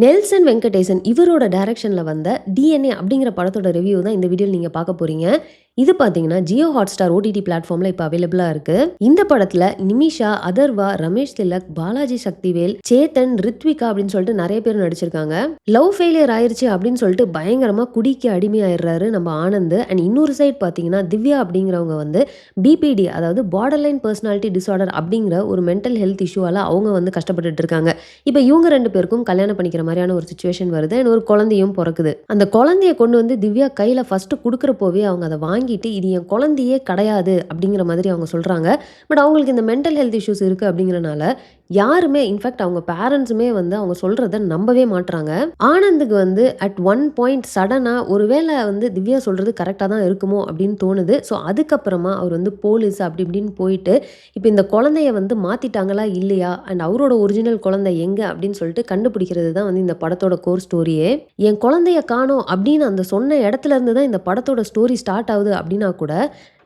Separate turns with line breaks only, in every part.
Nelson Venkatesan இவரோட டைரக்ஷன்ல வந்த டிஎன்ஏ அப்படிங்கிற படத்தோட ரிவ்யூ தான் இந்த வீடியோல நீங்க பார்க்க போறீங்க. இது பார்த்தீங்கன்னா ஜியோ ஹாட்ஸ்டார் ஓடிடி பிளாட்ஃபார்ம்ல இப்போ அவைலபிளா இருக்கு. இந்த படத்துல நிமிஷா, அதர்வா, ரமேஷ் திலக், பாலாஜி சக்திவேல், சேத்தன், ரித்விகா அப்படின்னு சொல்லிட்டு நிறைய பேர் நடிச்சிருக்காங்க. லவ் ஃபெயிலியர் ஆயிருச்சு அப்படின்னு சொல்லிட்டு பயங்கரமா குடிக்க அடிமையாயிடுறாரு நம்ம ஆனந்த். அண்ட் இன்னொரு சைட் பார்த்தீங்கன்னா திவ்யா அப்படிங்கிறவங்க வந்து பிபிடி, அதாவது பார்டர் லைன் பர்சனாலிட்டி டிசார்டர் அப்படிங்கிற ஒரு மென்டல் ஹெல்த் இஷ்யூவால அவங்க வந்து கஷ்டப்பட்டுட்டு இருக்காங்க. இப்போ இவங்க ரெண்டு பேருக்கும் கல்யாணம் பண்ணிக்கிற மாதிரியான ஒரு சுச்சுவேஷன் வருது. அண்ட் ஒரு குழந்தையும் பிறக்குது. அந்த குழந்தைய கொண்டு வந்து திவ்யா கையில ஃபர்ஸ்ட் கொடுக்குறப்போவே அவங்க அதை வாங்கிட்டு இது என் குழந்தையே கிடையாது அப்படிங்கிற மாதிரி அவங்க சொல்றாங்க. பட் அவங்களுக்கு இந்த மென்டல் ஹெல்த் இஷ்யூஸ் இருக்கு அப்படிங்கறனால யாருமே, இன்ஃபேக்ட் அவங்க பேரண்ட்ஸுமே வந்து அவங்க சொல்றத நம்பவே மாட்றாங்க. ஆனந்துக்கு வந்து அட் ஒன் பாயிண்ட் சடனா ஒருவேளை வந்து திவ்யா சொல்றது கரெக்டாக தான் இருக்குமோ அப்படின்னு தோணுது. ஸோ அதுக்கப்புறமா அவர் வந்து போலீஸ் அப்படி இப்படின்னு போயிட்டு இப்போ இந்த குழந்தைய வந்து மாத்திட்டாங்களா இல்லையா, அண்ட் அவரோட ஒரிஜினல் குழந்தை எங்க அப்படின்னு சொல்லிட்டு கண்டுபிடிக்கிறது தான் வந்து இந்த படத்தோட கோர் ஸ்டோரியே. என் குழந்தைய காணோம் அப்படின்னு அந்த சொன்ன இடத்துல இருந்து தான் இந்த படத்தோட ஸ்டோரி ஸ்டார்ட் ஆகுது அப்படின்னா கூட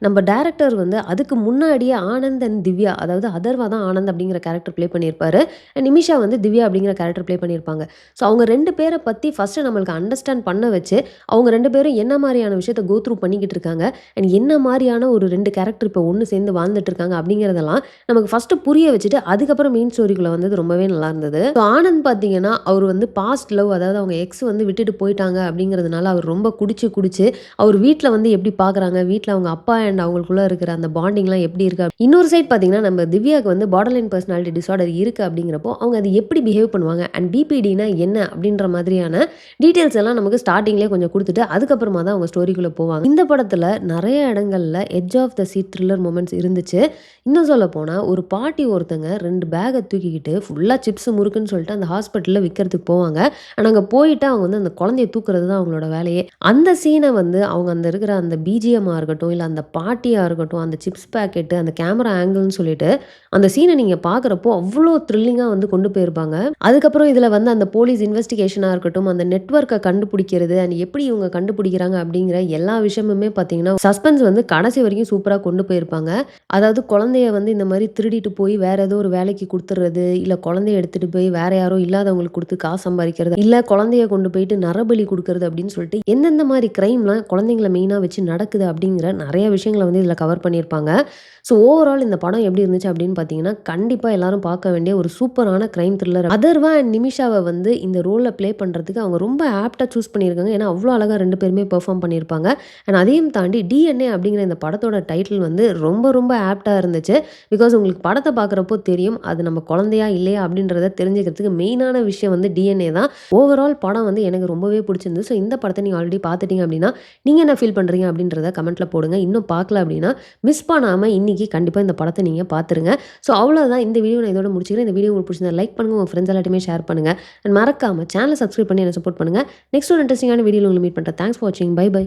நம்ம டைரக்டர் வந்து அதுக்கு முன்னாடியே ஆனந்த் அண்ட் திவ்யா, அதாவது அதர்வா தான் ஆனந்த் அப்படிங்கிற கேரக்டர் ப்ளே பண்ணியிருப்பாரு, அண்ட் நிமிஷா வந்து திவ்யா அப்படிங்கிற கேரக்டர் ப்ளே பண்ணியிருப்பாங்க. ஸோ அவங்க ரெண்டு பேரை பற்றி ஃபஸ்ட்டு நம்மளுக்கு அண்டர்ஸ்டாண்ட் பண்ண வச்சு அவங்க ரெண்டு பேரும் என்ன மாதிரியான விஷயத்தை கோ த்ரூ பண்ணிக்கிட்டு இருக்காங்க, அண்ட் என்ன மாதிரியான ஒரு ரெண்டு கேரக்டர் இப்போ ஒன்று சேர்ந்து வாழ்ந்துட்டு இருக்காங்க அப்படிங்கிறதெல்லாம் நமக்கு ஃபஸ்ட்டு புரிய வச்சுட்டு அதுக்கப்புறம் மெயின் ஸ்டோரிக்குள்ளே வந்தது ரொம்பவே நல்லா இருந்தது. ஸோ ஆனந்த் பார்த்தீங்கன்னா அவர் வந்து பாஸ்ட் லவ், அதாவது அவங்க எக்ஸ் வந்து விட்டுட்டு போயிட்டாங்க அப்படிங்கிறதுனால அவர் ரொம்ப குடிச்சு அவர் வீட்டில் வந்து எப்படி பார்க்குறாங்க, வீட்டில் அவங்க அப்பா அண்ட் அவங்களுக்குள்ள இருக்கிற அந்த பாண்டிங்லாம் எப்படி இருக்கு. இன்னொரு சைட் பார்த்தீங்கன்னா நம்ம திவ்யாவுக்கு வந்து பார்டர் லைன் பர்சனாலிட்டி டிசார்டர் இருக்கு அப்படிங்கிறப்போ அவங்க அது எப்படி பிஹேவ் பண்ணுவாங்க, அண்ட் பிபிடினா என்ன அப்படின்ற மாதிரியான டீட்டெயில்ஸ் எல்லாம் நமக்கு ஸ்டார்டிங்லேயே கொஞ்சம் கொடுத்துட்டு அதுக்கப்புறமா தான் அவங்க ஸ்டோரிக்குள்ளே போவாங்க. இந்த படத்தில் நிறைய இடங்கள்ல edge of the seat thriller moments இருந்துச்சு. இன்னும் சொல்ல போனால் ஒரு பாட்டி ஒருத்தங்க 2 பேக்கை தூக்கிக்கிட்டு ஃபுல்லாக சிப்ஸ் முறுக்குன்னு சொல்லிட்டு அந்த ஹாஸ்பிட்டலில் விற்கிறதுக்கு போவாங்க. ஆனால் அங்கே போயிட்டு அவங்க வந்து அந்த குழந்தைய தூக்குறது தான் அவங்களோட வேலையே. அந்த சீனை வந்து அவங்க அந்த இருக்கிற அந்த பிஜிஎம்மாக இருக்கட்டும், இல்லை அந்த பாட்டியாக இருக்கட்டும், அந்த சிப்ஸ் பேக்கெட்டு, அந்த கேமரா ஆங்கிள்னு சொல்லிட்டு அந்த சீனை நீங்கள் பார்க்குறப்போ அவ்வளோ த்ரில்லிங்காக வந்து கொண்டு போயிருப்பாங்க. அதுக்கப்புறம் இதில் வந்து அந்த போலீஸ் இன்வெஸ்டிகேஷனாக இருக்கட்டும், அந்த நெட்வொர்க்கை கண்டுபிடிக்கிறது அண்ட் எப்படி இவங்க கண்டுபிடிக்கிறாங்க அப்படிங்கிற எல்லா விஷயமுமே பார்த்தீங்கன்னா சஸ்பென்ஸ் வந்து கடைசி வரைக்கும் சூப்பராக கொண்டு போயிருப்பாங்க. அதாவது குழந்தைய வந்து இந்த மாதிரி திருடிட்டு போய் வேற ஏதோ ஒரு வேலைக்கு கொடுத்துறது, இல்லை குழந்தைய எடுத்துட்டு போய் வேற யாரோ இல்லாதவங்களுக்கு கொடுத்து காசு சம்பாதிக்கிறது, இல்லை குழந்தைய கொண்டு போயிட்டு நரபலி கொடுக்கறது அப்படின்னு சொல்லிட்டு எந்தெந்த மாதிரி கிரைம்லாம் குழந்தைங்களை மெயினாக வச்சு நடக்குது அப்படிங்கிற நிறைய விஷயங்களை வந்து இதில் கவர் பண்ணியிருப்பாங்க. ஸோ ஓவரால் இந்த படம் எப்படி இருந்துச்சு அப்படின்னு பார்த்தீங்கன்னா கண்டிப்பாக எல்லாரும் பார்க்க வேண்டிய ஒரு சூப்பரான கிரைம் த்ரில்லர். அதர்வா அண்ட் நிமிஷாவை வந்து இந்த ரோலில் ப்ளே பண்ணுறதுக்கு அவங்க ரொம்ப ஆப்டாக சூஸ் பண்ணியிருக்காங்க. ஏன்னா அவ்வளோ அழகாக ரெண்டு பேருமே பெர்ஃபார்ம் பண்ணியிருப்பாங்க. அண்ட் அதையும் தாண்டி டிஎன்ஏ அப்படிங்கிற இந்த படத்தோட டைட்டில் வந்து ரொம்ப ரொம்ப ஆப்டாக இருந்துச்சு. பிகாஸ் உங்களுக்கு படத்தை பார்க்குறப்போ தெரியும் அது நம்ம குழந்தையா இல்லையா அப்படின்றத தெரிஞ்சுக்கிறதுக்கு மெயினான விஷயம் வந்து டிஎன்ஏ தான். ஓவரால் படம் வந்து எனக்கு ரொம்பவே பிடிச்சிருந்து. ஸோ இந்த படத்தை நீங்கள் ஆல்ரெடி பார்த்துட்டீங்க அப்படின்னா நீங்கள் என்ன ஃபீல் பண்ணுறீங்க அப்படின்றத கமெண்ட்டில் போடுங்க. இன்னும் பார்க்கல அப்படின்னா மிஸ் பண்ணாமல் இன்னைக்கு கண்டிப்பாக இந்த படத்தை நீங்கள் பார்த்துருங்க. ஸோ அவ்வளோதான், இந்த வீடியோ நான் இதோட முடிச்சுக்கிறேன். இந்த வீடியோ உங்களுக்கு பிடிச்சிருந்தா லைக் பண்ணுங்கள், உங்கள் ஃப்ரெண்ட்ஸ் எல்லாத்தையுமே ஷேர் பண்ணுங்கள். அண்ட் மறக்காமல் சேனலை சப்ஸ்கிரைப் பண்ணி என்ன சப்போர்ட் பண்ணுங்கள். நெக்ஸ்ட் ஒரு இன்ட்ரெஸ்டிங்கான வீடியோவில் உங்களை மீட் பண்ணுறேன். தேங்க்ஸ் ஃபார் வாட்சிங். Bye by.